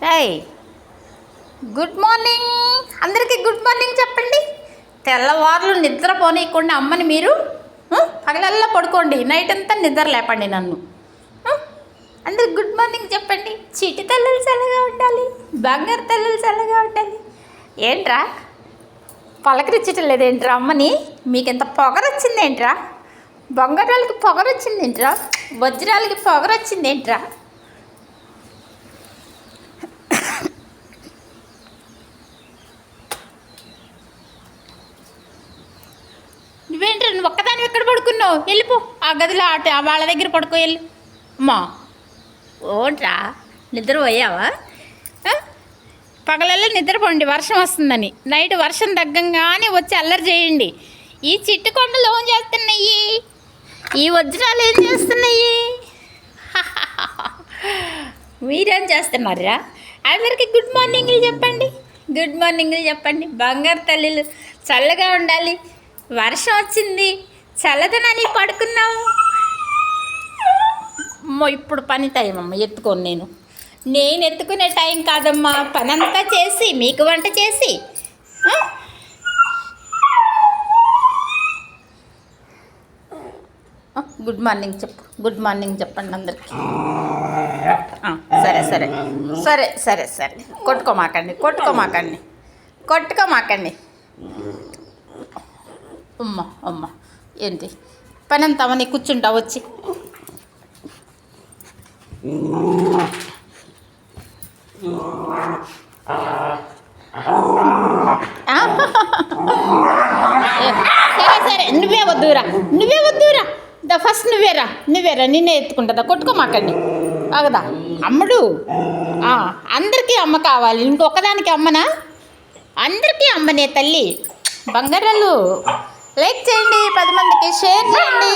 Hi, good morning. అందరికీ good morning చెప్పండి. తెల్లవారులు నిద్ర పోనీయకుండా అమ్మని మీరు పగలల్లా పడుకోండి, నైట్ అంతా నిద్ర లేపండి నన్ను. అందరికి గుడ్ మార్నింగ్ చెప్పండి. చీటి తల్లులు చల్లగా ఉండాలి, బంగారు తల్లులు చల్లగా ఉండాలి. ఏంట్రా పలకరించటం లేదేంట్రా అమ్మని? మీకు ఎంత పొగరొచ్చిందేంట్రా? బంగారాలకి పొగరొచ్చిందేంట్రా? వజ్రాలకి పొగరొచ్చిందేంట్రా? నువ్వేంట్రా, నువ్వు ఒక్కదాని ఎక్కడ పడుకున్నావు? వెళ్ళిపో ఆ గదిలో వాళ్ళ దగ్గర పడుకో వెళ్ళు. అమ్మా ఓట్రా, నిద్ర పోయావా? పగలల్లో నిద్రపోండి, వర్షం వస్తుందని. నైట్ వర్షం తగ్గంగానే వచ్చి అల్లరి చేయండి. ఈ చిట్టు కొండలు ఏం చేస్తున్నాయి, ఈ వజ్రాలు ఏం చేస్తున్నాయి? మీరేం చేస్తున్నారా? అందరికీ గుడ్ మార్నింగ్లు చెప్పండి, గుడ్ మార్నింగ్లు చెప్పండి. బంగారు తల్లులు చల్లగా ఉండాలి. వర్షం వచ్చింది, చల్లదనాన్ని పడుకున్నాము. అమ్మో ఇప్పుడు పని టైం అమ్మ, ఎత్తుకోను నేను ఎత్తుకునే టైం కాదమ్మా. పనంతా చేసి మీకు వంట చేసి గుడ్ మార్నింగ్ చెప్పు, గుడ్ మార్నింగ్ చెప్పండి అందరికీ. సరే సరే సరే సరే సరే, కొట్టుకోమాకండి కొట్టుకోమాకండి కొట్టుకోమాకండి. అమ్మ అమ్మ ఏంటి పనంతా అవన్నీ కూర్చుంటావు వచ్చి? సరే సరే, నువ్వే వద్దురా ఫస్ట్ నువ్వేరా నిన్నే ఎత్తుకుంటుందా? కొట్టుకోమాకండి ఆగదా అమ్ముడు. అందరికీ అమ్మ కావాలి, ఇంకొకదానికి అమ్మనా? అందరికీ అమ్మనే తల్లి. బంగారాలు లైక్ చేయండి, 10 మందికి షేర్ చేయండి.